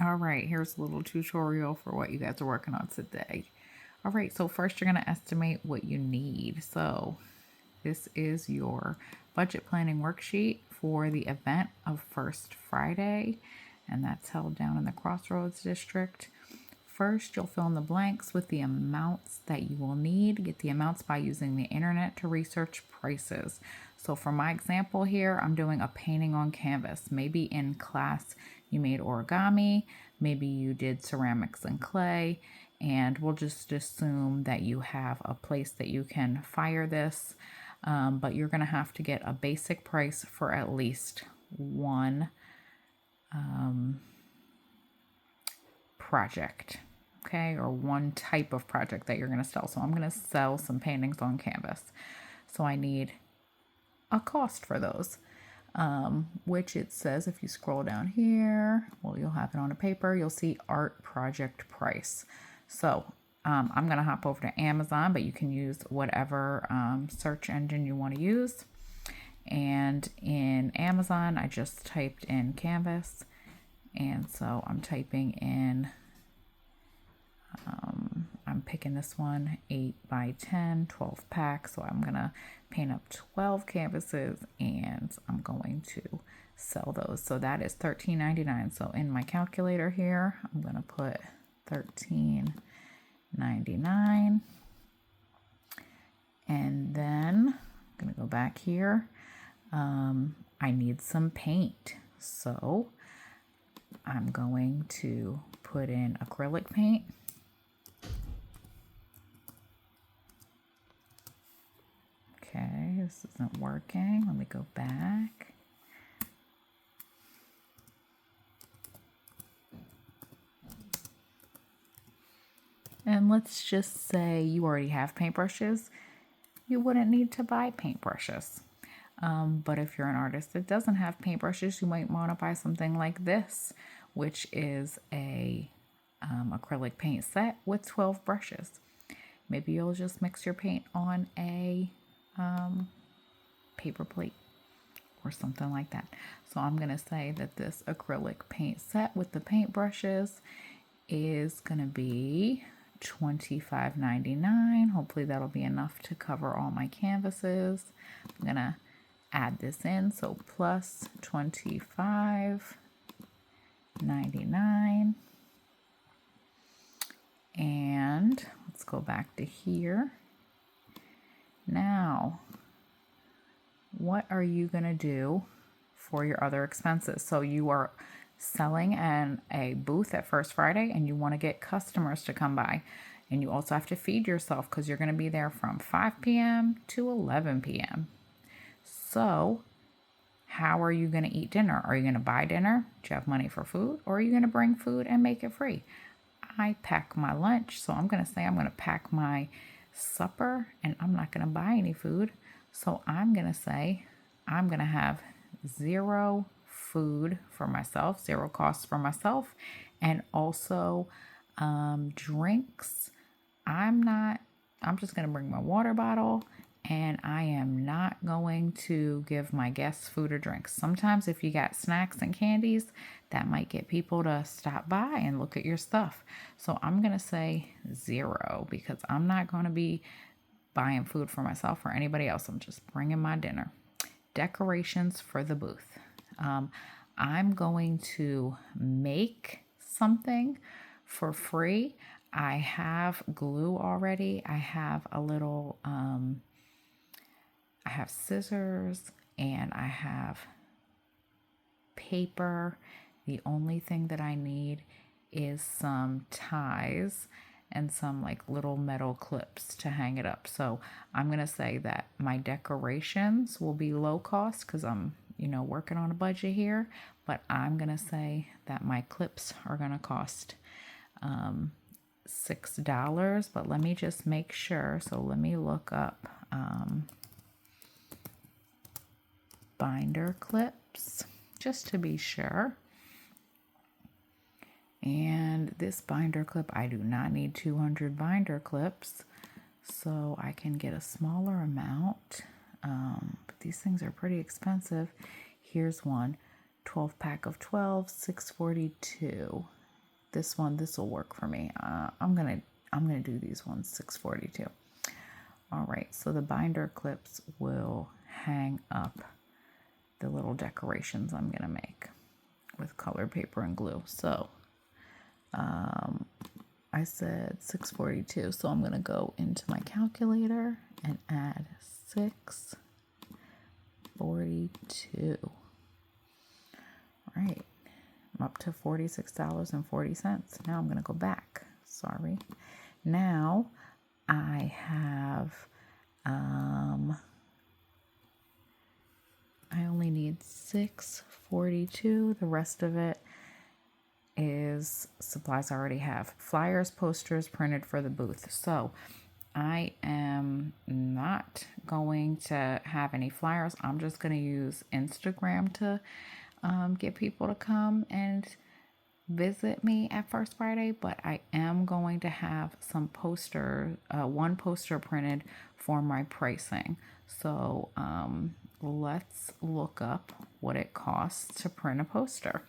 All right, here's a little tutorial for what you guys are working on today. All right, so first you're going to estimate what you need. So this is your budget planning worksheet for the event of First Friday, and that's held down in the Crossroads District. First, you'll fill in the blanks with the amounts that you will need. Get the amounts by using the internet to research prices. So for my example here, I'm doing a painting on canvas. Maybe in class you made origami, maybe you did ceramics and clay, and we'll just assume that you have a place that you can fire this, but you're gonna have to get a basic price for at least one project, okay, or one type of project that you're going to sell. So I'm going to sell some paintings on canvas. So I need a cost for those, which it says if you scroll down here, well, you'll have it on a paper, you'll see art project price. So I'm going to hop over to Amazon, but you can use whatever search engine you want to use. And in Amazon, I just typed in canvas. And so I'm typing in, I'm picking this one, 8 by 10, 12 pack. So I'm going to paint up 12 canvases and I'm going to sell those. So that is $13.99. So in my calculator here, I'm going to put $13.99. And then I'm going to go back here. I need some paint. So I'm going to put in acrylic paint. Okay, this isn't working. Let me go back. And let's just say you already have paintbrushes. You wouldn't need to buy paintbrushes. But if you're an artist that doesn't have paintbrushes, you might want to buy something like this, which is a acrylic paint set with 12 brushes. Maybe you'll just mix your paint on a paper plate or something like that. So I'm going to say that this acrylic paint set with the paintbrushes is going to be $25.99. Hopefully that'll be enough to cover all my canvases. I'm going to add this in, so plus $25.99. And let's go back to here. Now, what are you going to do for your other expenses? So you are selling in a booth at First Friday and you want to get customers to come by. And you also have to feed yourself because you're going to be there from 5 p.m. to 11 p.m. So how are you going to eat dinner? Are you going to buy dinner? Do you have money for food? Or are you going to bring food and make it free? I pack my lunch, so I'm going to say I'm going to pack my supper and I'm not going to buy any food. So I'm going to say I'm going to have zero food for myself, zero costs for myself, and also drinks. I'm just going to bring my water bottle and I am not going to give my guests food or drinks. Sometimes if you got snacks and candies, that might get people to stop by and look at your stuff. So I'm going to say zero because I'm not going to be buying food for myself or anybody else. I'm just bringing my dinner. Decorations for the booth. I'm going to make something for free. I have glue already. I have a little, I have scissors and I have paper. The only thing that I need is some ties and some like little metal clips to hang it up. So I'm going to say that my decorations will be low cost because I'm, working on a budget here. But I'm going to say that my clips are going to cost $6. But let me just make sure. So let me look up binder clips just to be sure. And this binder clip, I do not need 200 binder clips, so I can get a smaller amount. But these things are pretty expensive. Here's one, 12 pack of 12, $6.42. this will work for me. I'm gonna do these ones 642. All right, so the binder clips will hang up the little decorations I'm gonna make with colored paper and glue. So I said 642, so I'm gonna go into my calculator and add 642. All right, I'm up to $46.40. Now I'm gonna go back. Sorry. Now I have, I only need 642. The rest of it is supplies I already have. Flyers, posters printed for the booth. So I am not going to have any flyers. I'm just going to use Instagram to get people to come and visit me at First Friday, but I am going to have some one poster printed for my pricing. So let's look up what it costs to print a poster.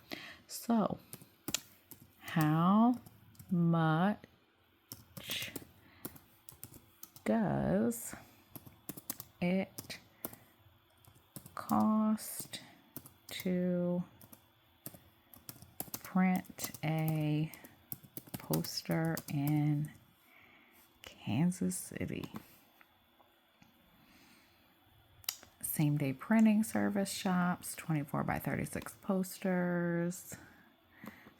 So how much does it cost to print a poster in Kansas City? Same day printing service shops, 24 by 36 posters.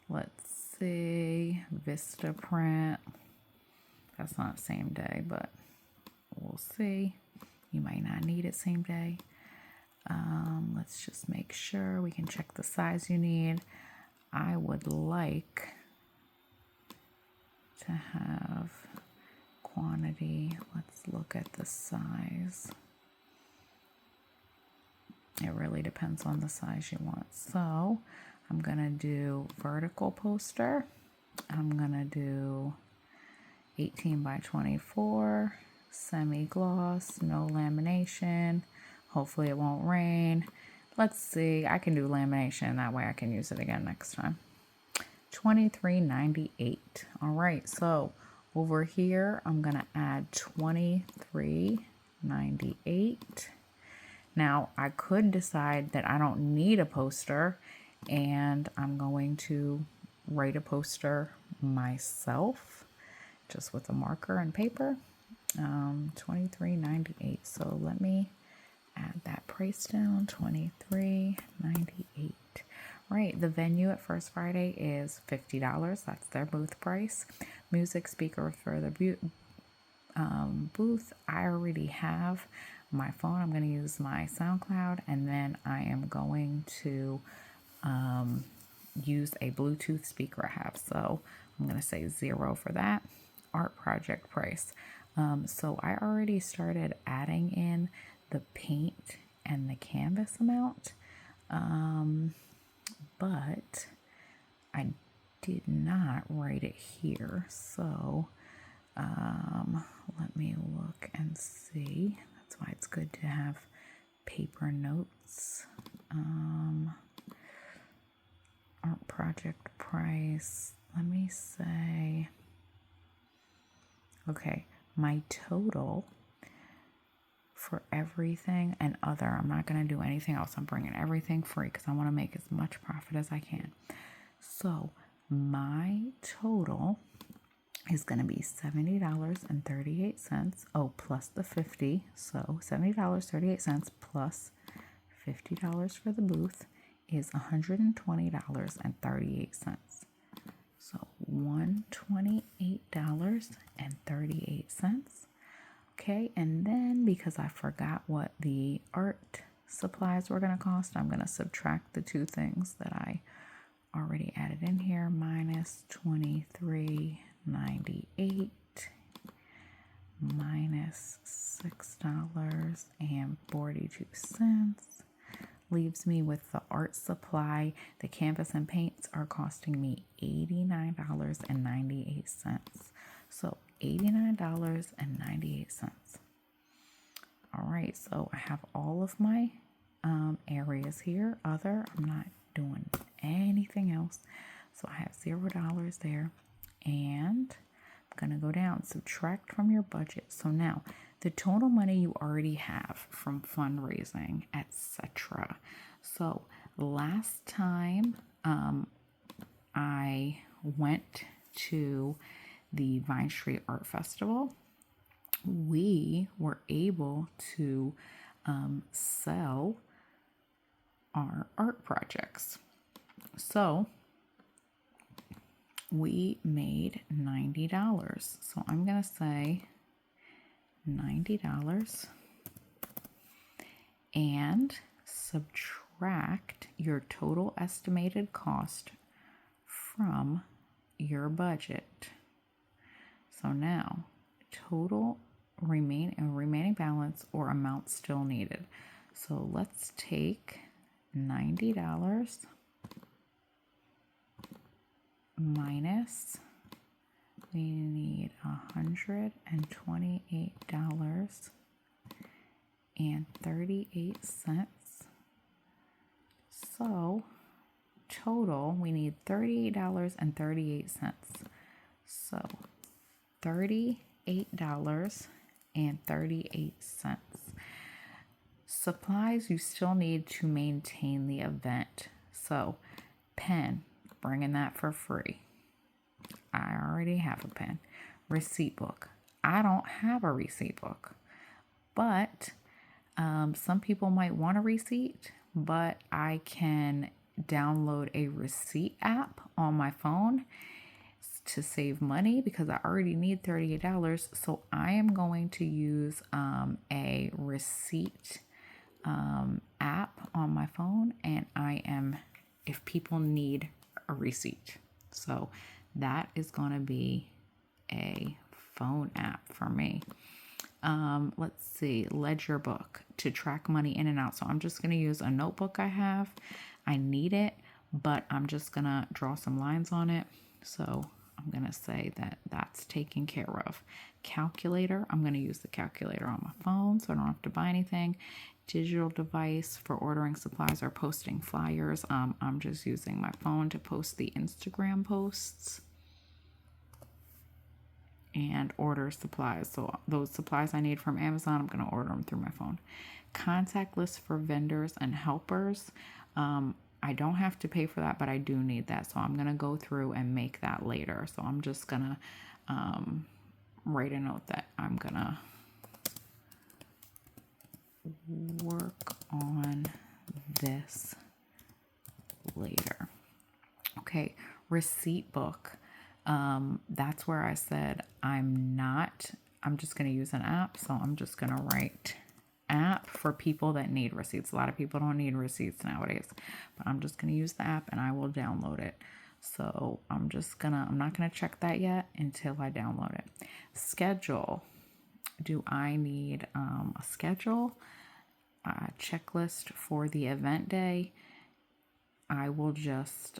Let's see, Vista Print. That's not same day, but we'll see. You might not need it same day. Let's just make sure we can check the size you need. I would like to have quantity. Let's look at the size. It really depends on the size you want. So I'm gonna do vertical poster. I'm gonna do 18 by 24, semi-gloss, no lamination. Hopefully it won't rain. Let's see, I can do lamination, that way I can use it again next time. $23.98. All right, so over here, I'm gonna add $23.98. Now, I could decide that I don't need a poster and I'm going to write a poster myself, just with a marker and paper. $23.98. So let me add that price down, $23.98. Right, the venue at First Friday is $50. That's their booth price. Music speaker for the booth, I already have my phone. I'm going to use my SoundCloud, and then I am going to use a Bluetooth speaker I have. So I'm going to say 0 for that. Art project price. So I already started adding in the paint and the canvas amount, but I did not write it here. So let me look and see. That's why it's good to have paper notes. Art project price. Let me say, okay, my total for everything and other, I'm not going to do anything else. I'm bringing everything free because I want to make as much profit as I can. So my total is going to be $70.38. Oh, plus the 50. So $70.38 plus $50 for the booth is $120.38. So $128.38. Okay, and then because I forgot what the art supplies were going to cost, I'm going to subtract the two things that I already added in here, minus $23.98 minus $6.42 leaves me with the art supply. The canvas and paints are costing me $89.98. So $89.98. All right, so I have all of my areas here. Other, I'm not doing anything else. So I have $0 there. And I'm going to go down, subtract from your budget. So now the total money you already have from fundraising, etc. So last time I went to the Vine Street Art Festival, we were able to sell our art projects. So we made $90. So I'm going to say $90 and subtract your total estimated cost from your budget. So now total remaining balance or amount still needed. So let's take $90 minus, we need $128.38. So total, we need $38.38. So $38.38. Supplies you still need to maintain the event. So pen, bringing that for free. I already have a pen. Receipt book. I don't have a receipt book, but some people might want a receipt, but I can download a receipt app on my phone to save money because I already need $38. So I am going to use a receipt app on my phone, and if people need a receipt. So that is going to be a phone app for me. Let's see, ledger book to track money in and out. So I'm just going to use a notebook I have. I need it, but I'm just going to draw some lines on it. So I'm going to say that that's taken care of. Calculator, I'm going to use the calculator on my phone so I don't have to buy anything. Digital device for ordering supplies or posting flyers. I'm just using my phone to post the Instagram posts and order supplies. So those supplies I need from Amazon, I'm going to order them through my phone. Contact list for vendors and helpers. I don't have to pay for that, but I do need that. So I'm going to go through and make that later. So I'm just going to write a note that I'm going to work on this later. Okay, receipt book. That's where I said I'm just going to use an app. So I'm just going to write app for people that need receipts. A lot of people don't need receipts nowadays, but I'm just going to use the app and I will download it. So I'm not going to check that yet until I download it. Schedule. Do I need a schedule? A checklist for the event day. I will just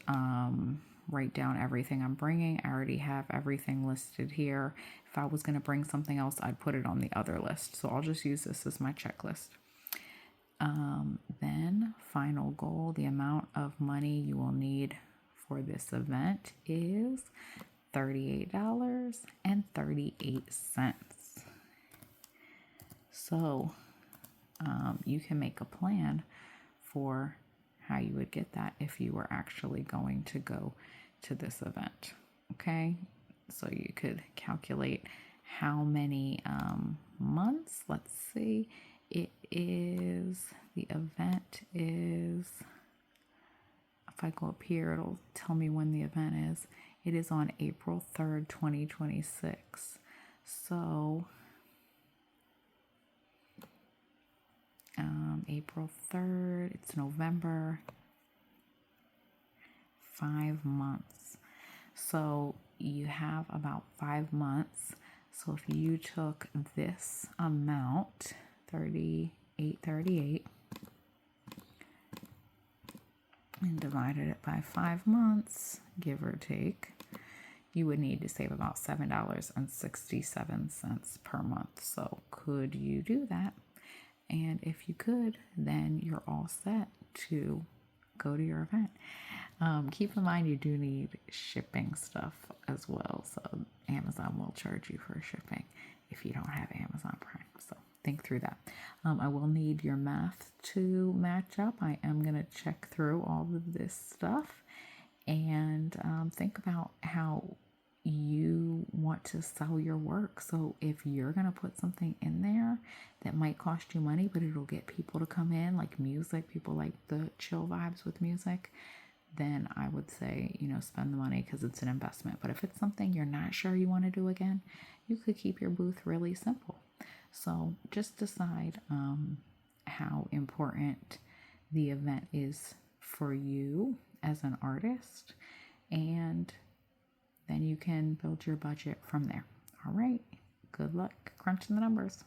write down everything I'm bringing. I already have everything listed here. If I was going to bring something else, I'd put it on the other list. So I'll just use this as my checklist. Then final goal, the amount of money you will need for this event is $38.38. So you can make a plan for how you would get that if you were actually going to go to this event. Okay, so you could calculate how many months. Let's see, the event is, if I go up here, it'll tell me when the event is. It is on April 3rd, 2026. So April 3rd, it's November, 5 months. So you have about 5 months. So if you took this amount, 38.38, and divided it by 5 months, give or take, you would need to save about $7.67 per month. So could you do that? And if you could, then you're all set to go to your event. Keep in mind you do need shipping stuff as well. So Amazon will charge you for shipping if you don't have Amazon Prime. So think through that. I will need your math to match up. I am going to check through all of this stuff and think about how you want to sell your work. So if you're going to put something in there that might cost you money, but it'll get people to come in, like music, people like the chill vibes with music, then I would say, spend the money because it's an investment. But if it's something you're not sure you want to do again, you could keep your booth really simple. So just decide how important the event is for you as an artist, and then you can build your budget from there. All right. Good luck crunching the numbers.